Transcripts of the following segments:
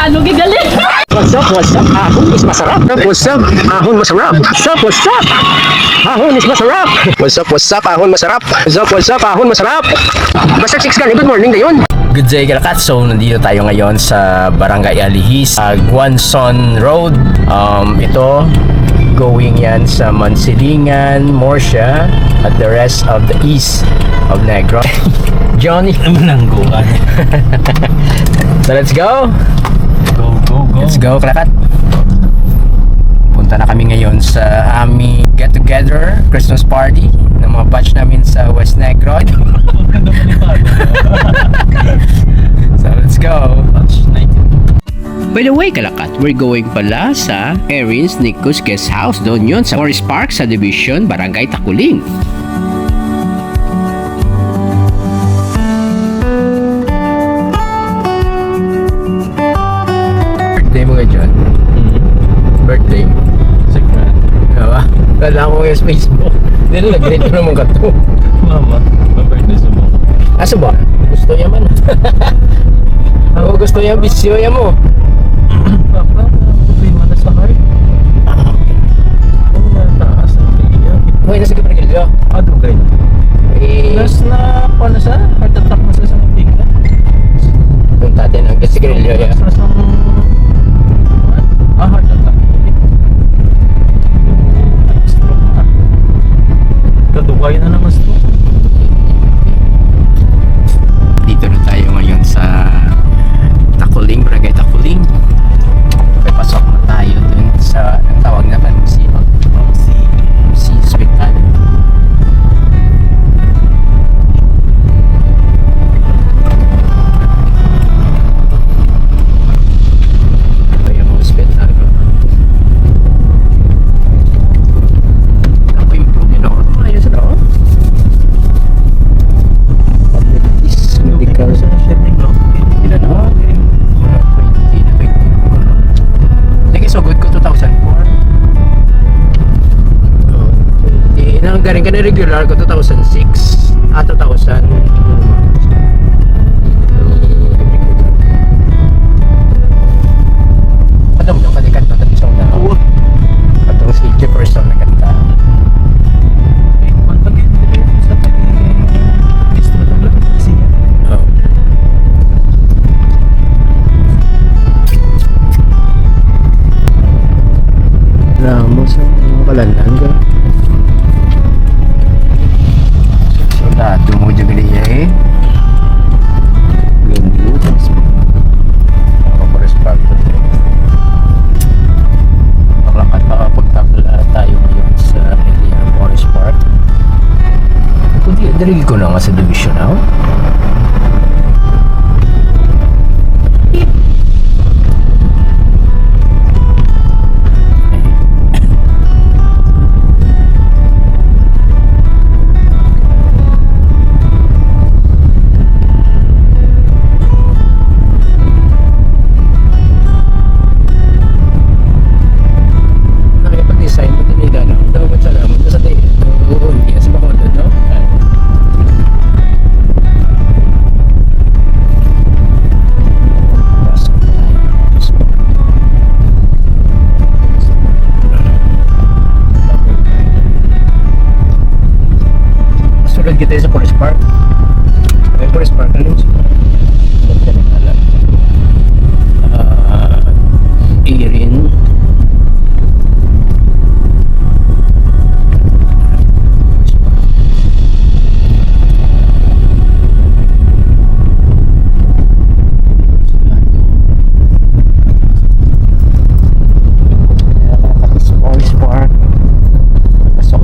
Tagalog galing. What's up, ahon is masarap. What's up, ahon masarap. What's up, ahon is masarap. What's up, ahon masarap. What's up, ahon masarap. Basta 6 ka, good morning na yun. Good day, Kalakat. So, nandito tayo ngayon sa Barangay Alihis, Guanzon Road. Ito, going yan sa Mansilingan, Morsia, at the rest of the east of Negros. Johnny. Manangguan. So, let's go. Go. Let's go, Kalakat. Punta na kami ngayon sa aming get-together, Christmas party ng mga batch namin sa West Negros. So, let's go. By the way, Kalakat, we're going pala sa Erin's Nico's Guest House. Doon yun sa Forest Park sa Division, Barangay Takuling. Birthday mo nga dyan? Birthday mo? Secret. Diba? Kala ko yung Facebook. Hindi na nag-grade ko naman ka to. Mama, ma-birthday sa mo. Aso ba? Gusto niya man. Ako gusto niya bisyo niya mo. Papa, tuloy mo na sa heart. Ang nataas ang liya. Huwag na sige pagkilyo. Adugay na. Plus na, paano sa heart attack mo sa isang tingla? Yung tatin ang kasigarilyo ya. Sa isang... heart attack. Stroke na. Kadugay na naman stroke. Dito na tayo ngayon sa Takuling, Barangay Takuling. May pasok na tayo dun sa, ang tawag naman, si Hospital. Ito yung hospital. Ako improve yun ako. Ayos na ako. Medical. Sa shedding, no? Ilan ako? Mga 20 na 20. Sige, so good ko 2004. Nang galing ka na regular ko 2006. 2000. Padam yung kanikan to at isang na. Atong si Jefferson na kanta. Sa tagi-istro ng lahat kasi yan. Oh. Ramos ang kalandan ka. Soldado mo dyan gali eh. Glenwood. Ako pa-respecto. Maklakat makapagtakla tayo ngayon sa Elian Forest Park. Kundi, darigi ko na nga sa Division now. Nakipag-design mo din nila lang. Dapat salamat sa tayo. Oo, hindi kasi bako doon, no? Sunod kita sa Forest Park. May Forest Park na rin siya. Ba't ka nagkala? Erin. Forest Park. Pasok.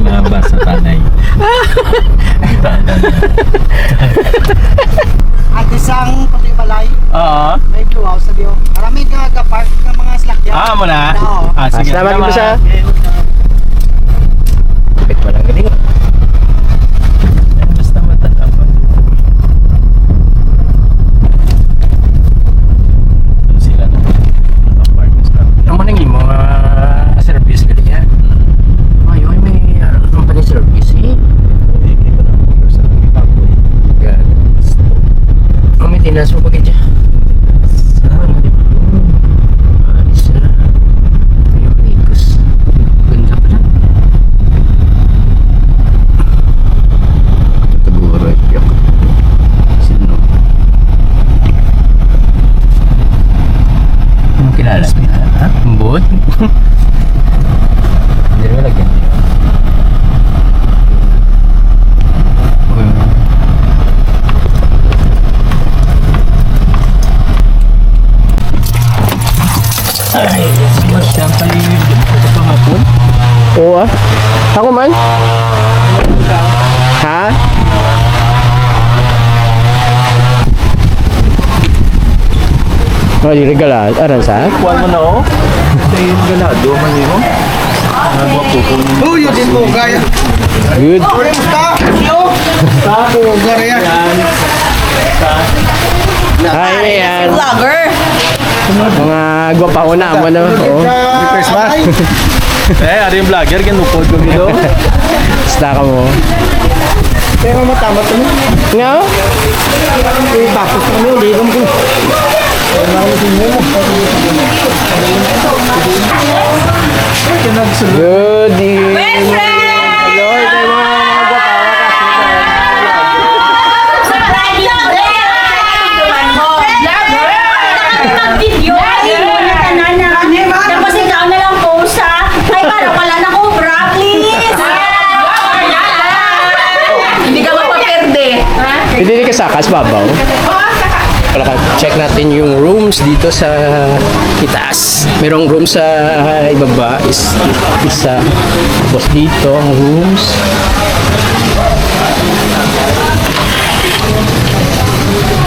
Mabas sa tanay. At isang pati balay, Oo. may blue house sa Dio. Maraming nag-park ng mga slakyan. Ah, mo na? Oo. Ah, sige. Salamat dito sa... Kapit mo lang galing. Basta matatapan. Doon sila na. Nakapark na sila. Ang manang yung mga service galing yan. Ay, may ano pa ni service eh. Hindi ko na ako sa ipapon. Yan. Ang maintenance mo pagkat dyan. Alis na. Ayun, ikos. Ganda pala. Taguro, yak. Sino? Anong kilala niya? Ha? Mbot? Hindi rin malagyan niya. Ay, mas yan tayo yung pangapon. Oo ah. Ako man? Ha? Oh, di regala. Aran sa? Kuwan mo na oh. Tayo yung ganado man yun. Nagwapupong. Oh, yun din mo, gaya. Good. Tapo, gaya. Hi, yan. Vlogger. Mga gwapahuna mo no. Oo. Christmas. Ari yung vlogger, ganupod ko dito. Basta ka mo. Pero matama to. Nga? Tapos kami, hindi ko mo. Good evening. Best friend! Hello, ito yung mga gwapawa kasi. Surprise video. Tapos ikaw na lang post ha. Ay, parang wala na cobra, please. Hindi ka mapaperde. Hindi ka sakas, babaw. Wala ka, check natin yung rooms dito sa itaas. Merong room sa ibaba is isa. Tapos dito ang rooms.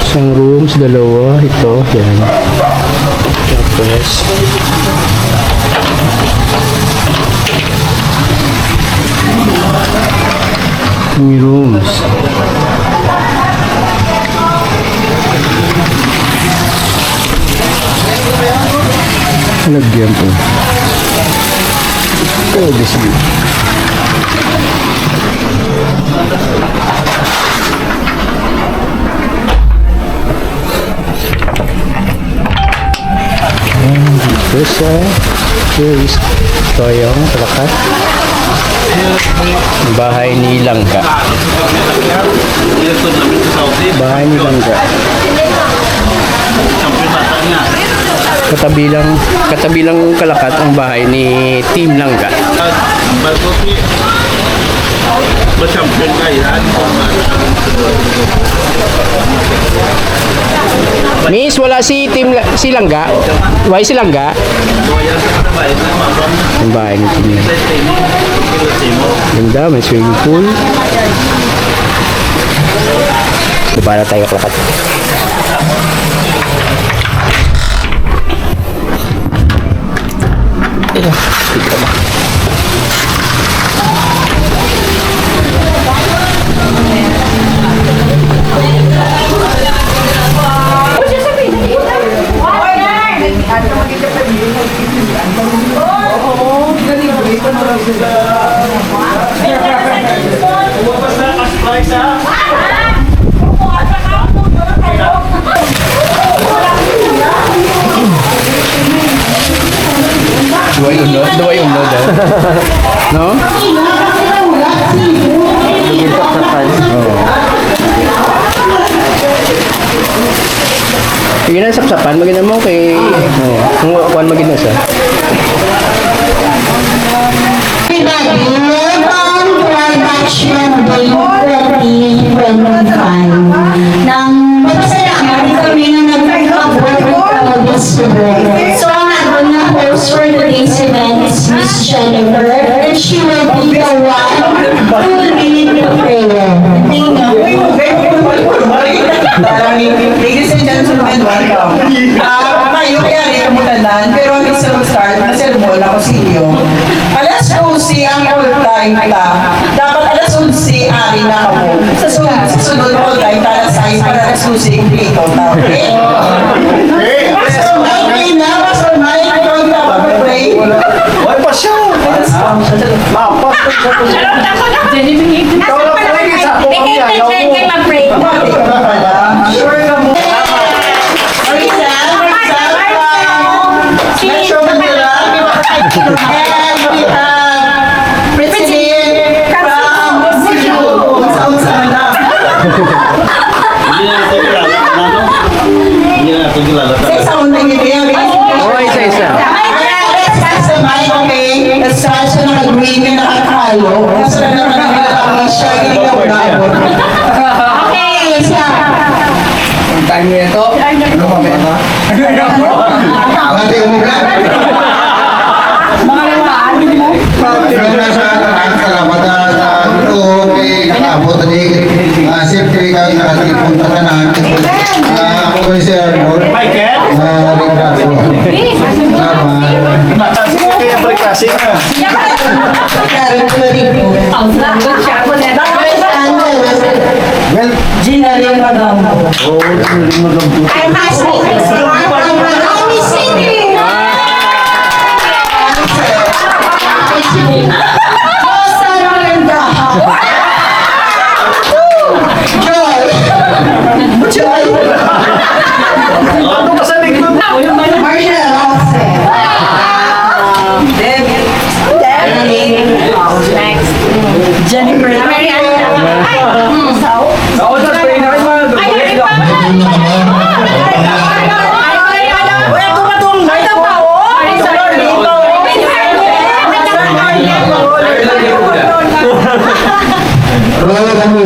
Isang rooms, dalawa. Ito, yan. Tapos, may rooms. Lagyan po. Oh, this view. And dito sa tourist toyong Talakat. Bahay ni Langga. Bahay ni Langga. Katabilang Kalakat ang bahay ni Team Langga. Champion ka yan. Miss, wala si si Langga. Why si Langga? Ang bahay ni Team Langga. Ganda, may swimming pool. Diba na tayo Kalakat? Duwa yung daw. No? Sige na, sapsapan. Maganda mo kay... Kung kuhan maganda sa. Nang magpasalamat kami na nag-work So, ang post for today's event is Miss Jennifer, and she will be the one 2-minute prayer. Ladies and gentlemen, welcome. Kayo kaya rin kamutanan, pero ang isang start na sermon ako sa inyo. Alas 11 ang all time ta. Dapat alas 11 ari na kamo. Sa sunod all time ta alas 6 para alas 11 kumplito ta. Okay? Pastor Mike na, Pastor Mike, ikaw na pag-pray. Ay, pasyaw! Sure ka mo. Metro Manila. And we have President from Cebu. Unsa na? Hindi na ito kilala. Ano? Hindi na ito kilala. Sa isang unang idea, Oo, isa-isa. Let's start siya nag-agree na nakakalo. Kasi na naman siya ginagawa. Okay, siya. Time niya ito. Ano pa ba? Nanti umurah. Salamat ito nakaabot ni safety kami nakatipon sa tanan. Ako ko si Arnold. Michael? Kaya pagkasing na. Well, Gina rin madam. I'm asking. I'm singing. Ano ka sa likod? Jennifer. rola kami.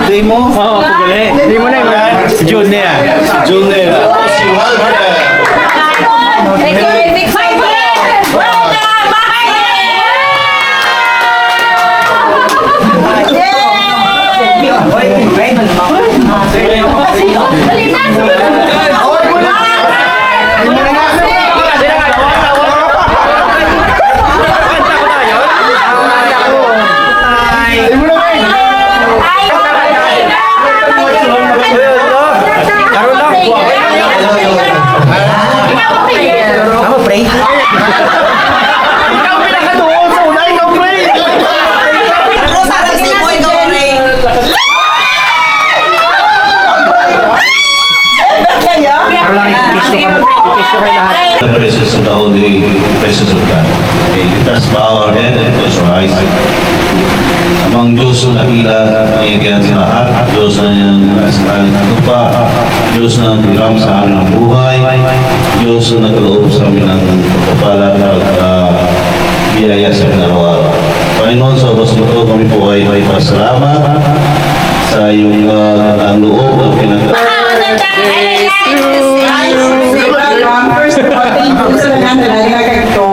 Hindi mo? Oo, paguli. Hindi mo na yun. June na yan. June na yan. Si Walter. The presence of the Holy Presence of God. Okay, let us bow our head and close our eyes. Amang Diyos na nakila ay iyan sa lahat, Diyos na nasa langit at lupa, Diyos na nagbiram sa amin ng buhay, Diyos na nagkaloob sa amin ng pagpapala at biyaya sa amin araw-araw. Panginoon, sa oras mo ito, kami po ay pasalamat sa iyong ang loob at pinagkakaroon. First of all, thank you sa lahat na nagkakag ito.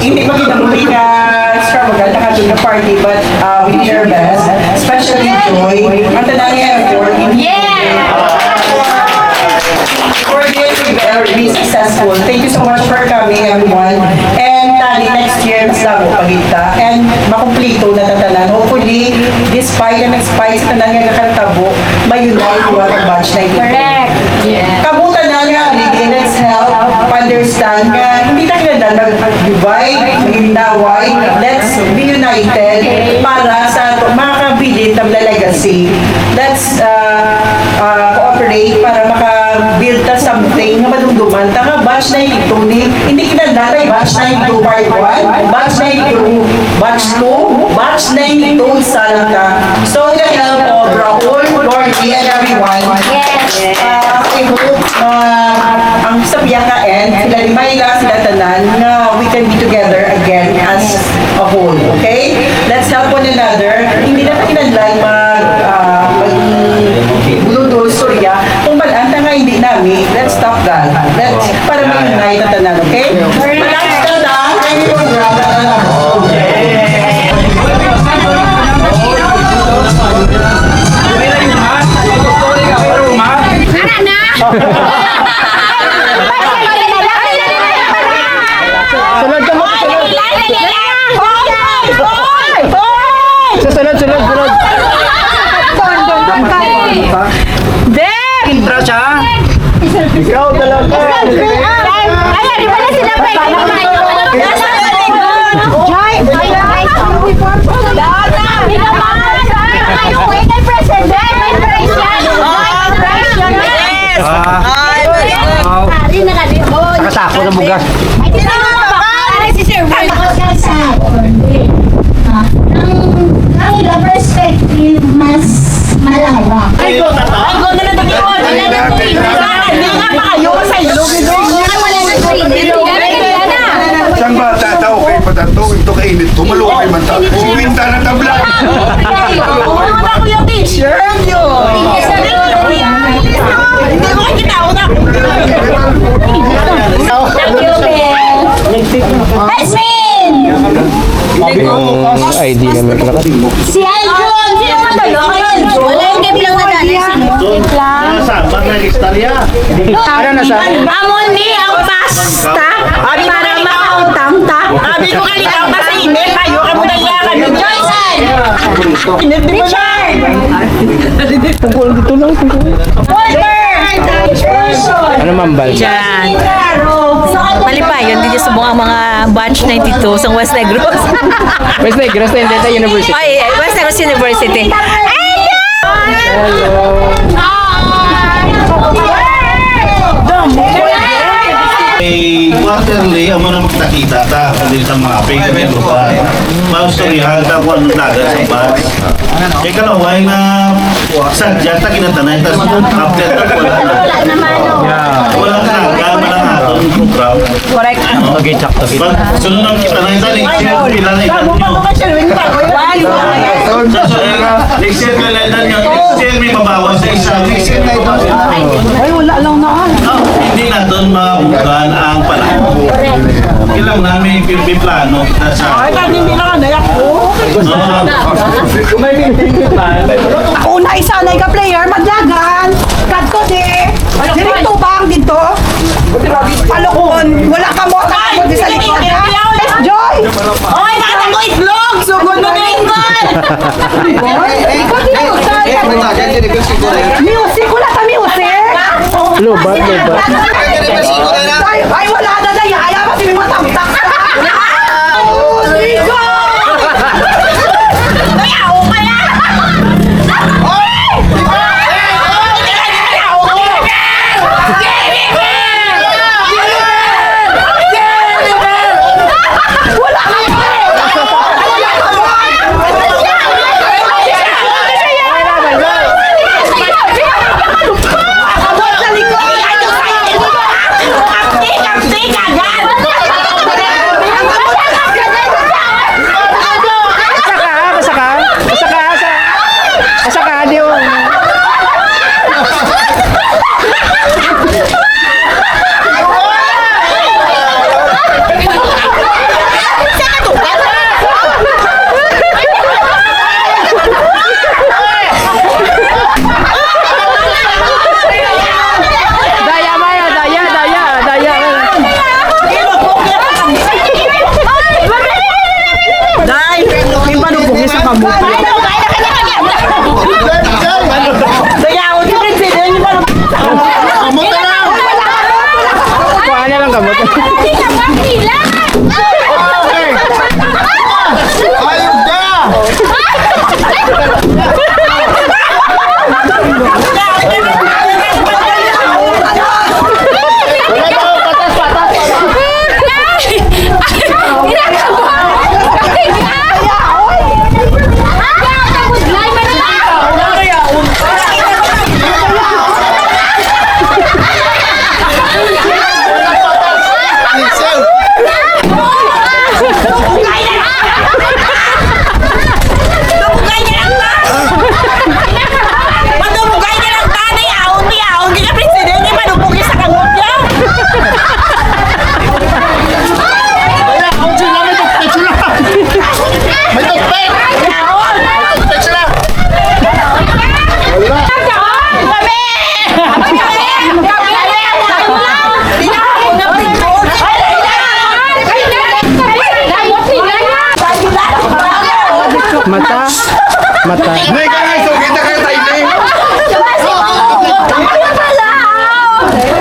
Hindi pa kita muli na extravagant na katong na party, but we did our best. Especially Joy. Ang tanang niya, Joy. For this, we better be successful. Thank you so much for coming, everyone. And tali, next year, mas labo pagita. And makumplito na tatanan. Hopefully, despite and despite sa tanan nga nakatabo, may-unite ko ang batch na ito. Correct. Yeah. Kabutan na nga, let's help understand nga, hindi na kailangan mag-divide, mag-inaway, let's be united para sa makakabilit ng legacy. Let's cooperate para maka-build na something na madumduman. Tanga, batch na ito ni, hindi kinananay, batch na ito part 1, batch na ito, batch 2, batch na ito isa lang ka. So, the help of Raul, Lordy, and everyone. Yes. I hope ang sabihan ka and sila Limayla, sila Tanan, na we can be together again as a whole. Okay? Let's help dahil mag-budol, storya, kung balanta nga hindi namin, let's stop that. Let's, para may natatanan, okay? Relax ka lang. Sunod ka mo. Sunod. Intro siya. Ikaw talaga. Ayan, di ba na sila pa? Joy! Nakasako ng bugas. Ang iba perspective mas malawak. Saan ba tataw kayo patato? Ito kainit ko. Maluwa kayo man tao. Uwinta na tabla. Yung ID namin pala. Si Aljon! Sino mo talo? Wala yung game lang Saan ba na istorya? Ano na sa? Amon ni ang pasta para makautang-ta. Abi ko kalikaw pa sa email, tayo ka mo nalakan. Joyson! Richard! Walter! Ano mambal? Malipayon, hindi niya subong ang mga batch 92 sa West Negros. West Negros Tendeta University. Ay, West Negros University. May quarterly, ang mga magkakita ta kung sa mga payment mo pa. Maustoryahan ta kung anong dagat sa bus. Kaya kalaway na sadya ta kinatanay, tapos after ta wala na. Wala na, gama lang atong program. Correct. Mag-check to. Pag sunod ng kita na isa, pila na ilan nyo. Next year ka lang nyo. Next year may mabawas sa isa. Next year na ito. Ay, wala lang na. Hindi natin mabukan ang panahon. Kailang namin plano kita sa... Ay, hindi lang nayak ko. Kung naisanay ka player, maglagan. Kadto di. Dirito bang dito? Palukon. Wala ka mo. Takot di sa likod. Joy! Oy, nakita ko itlog! Sugod mo na ingon! Music. Wala ka music. Lubat. Ay, wala na na. Yaya pa si mga tamtak ka. Ligo! Ayaw ka na! Mata. Nay, kaya so kita kayo tayo eh.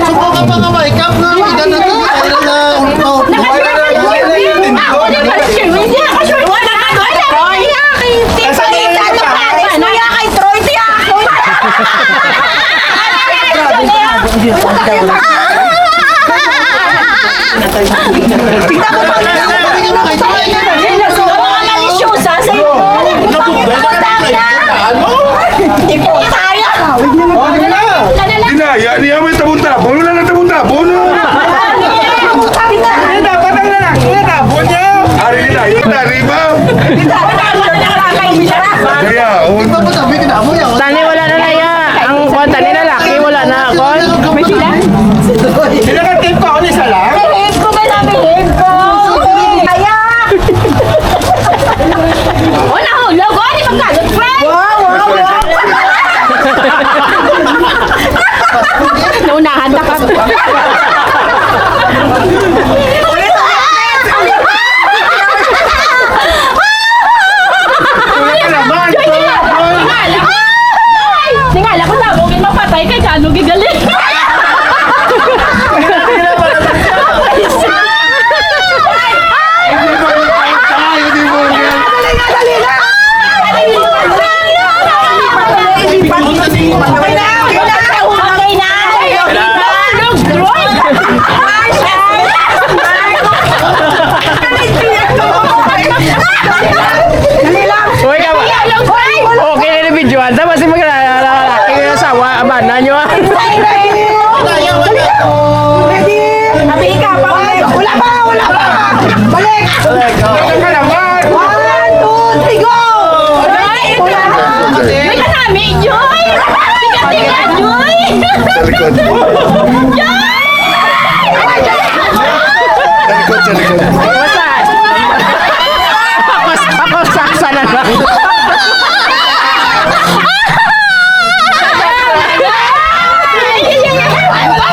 Subukan pa nga makeup na. Ika na to. Dinaya, niya may tabon-tabon. Wala na tabon-tabon. Dapat ang lalaki na tabon niya. Ari na, yun na, riba. Kaya, Tani wala na ya. Ang kon tani na laki wala na kon. May sila. sila ka tip ko ako ni Salang. Behave ko ba na behave ko? Kaya! O, nahulog! O, di magkalot, friend! Naunahan na ka. Tingala ko sabogin mapatay kay Kano gigaling. Uy ka ba? Okay na yung videoan. Tapos yung mga lalaki yung asawa. Abana nyo ah. Sabi ka pa. Wala pa. Balik. Ito ka naman. 1, 2, 3, go! May kanami, Joy! Tiga-tiga, Joy! Sa likod. Sa likod. Saan? Ako saksa na lang.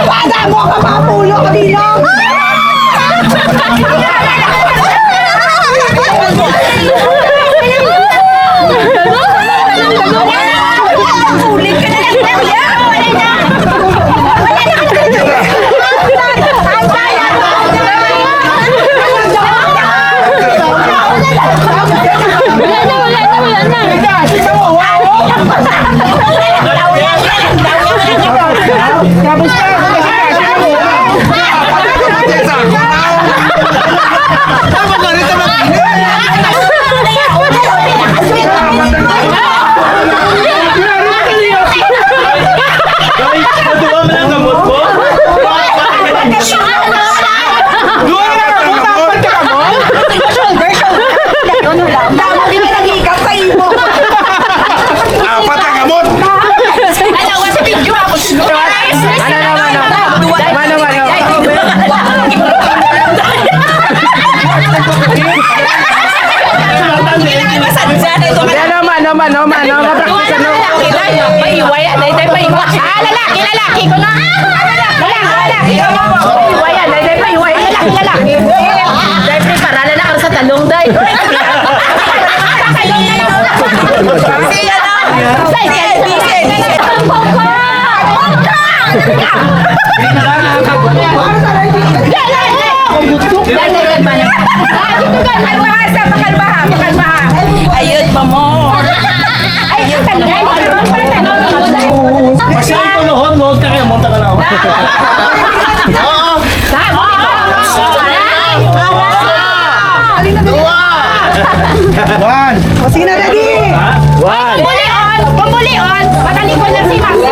Wala mo ka mapulo ka dito. Ulit ka na lang, kuya. Natuwa mo lang gamot ko? Damo din na nag-iikaw sa imo. Apat ang gamot. Alawa sa video ako. Mano. Mapraktisan mo. Paiwayan, lalaki ko na. Lalaki. Paiwayan, lalaki. Dahil preparalan na ako sa talong, dahil. Talong na lang. Siya na. Ayun pa mo. Ayun pa mo. Masyari ko noon, huwag ka kayo, monta ka na ako. One. O, sino ready? Pambulion. Matalikon lang si Maxi.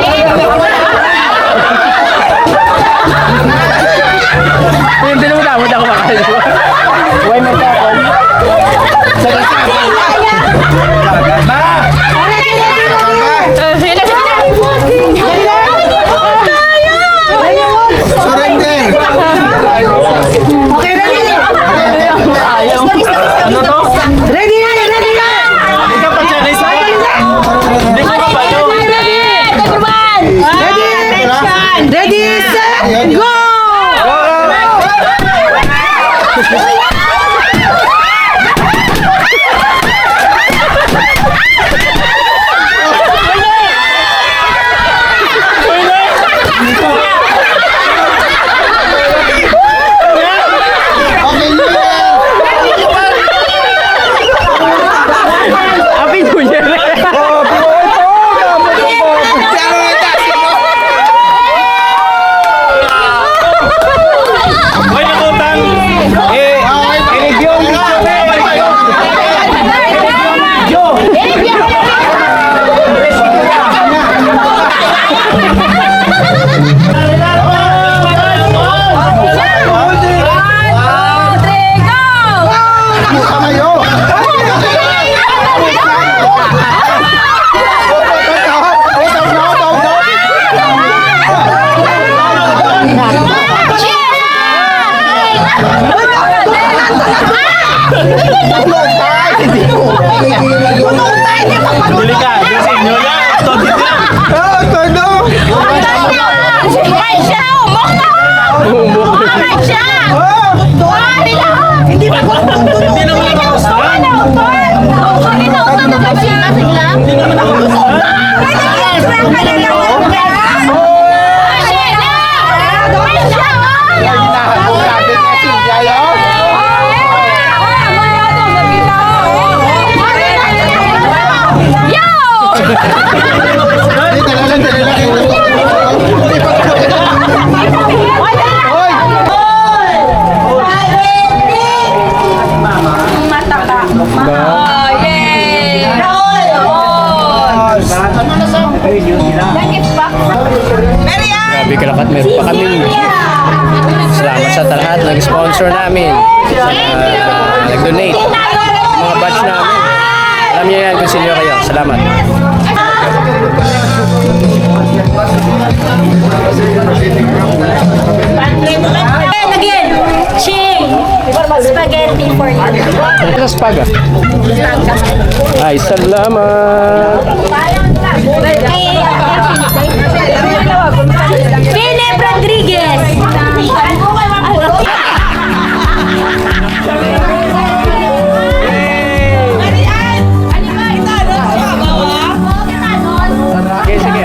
Hindi mo damot ako makakal. Huwag magkakal. Surrender. Okay, ready? Ano to? Ready? Hindi ka pa siya, Risa. Hindi ko pa ba ito? Ready, set, go! Happy New Year! Hoy, nakutang! Kinig yung Huli ka, kasi inyo yan. Todit yan. Hindi ba ko Hindi naman nakagustuhan. Hindi naman nakagustuhan. Grabe kalakat, meron pa kami. Salamat sa lahat nag-sponsor namin. Nag-donate. Mga batch namin. Alam niyo yan kung sino kayo. Salamat. Again, ching. Spaghetti for you. Ito spaga. Ay, salamat. Philip Rodriguez. Okay, sige.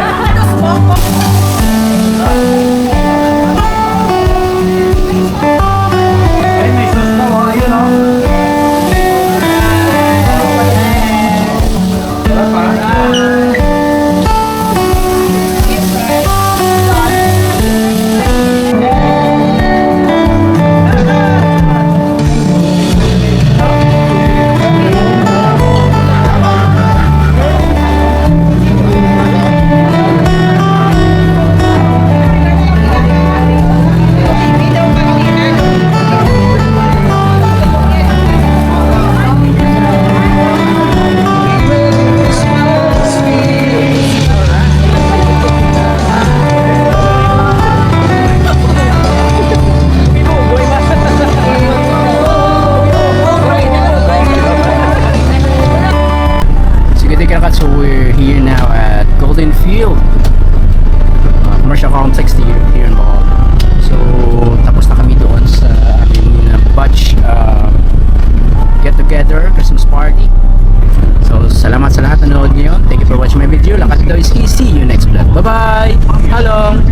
So we're here now at Golden Field, commercial complex here in Bohol. So tapos na kami doon sa aming batch get together Christmas party. So salamat sa lahat na nanood ngayon. Thank you for watching my video. Lakad daw is easy. See you next vlog. Bye bye. Hello.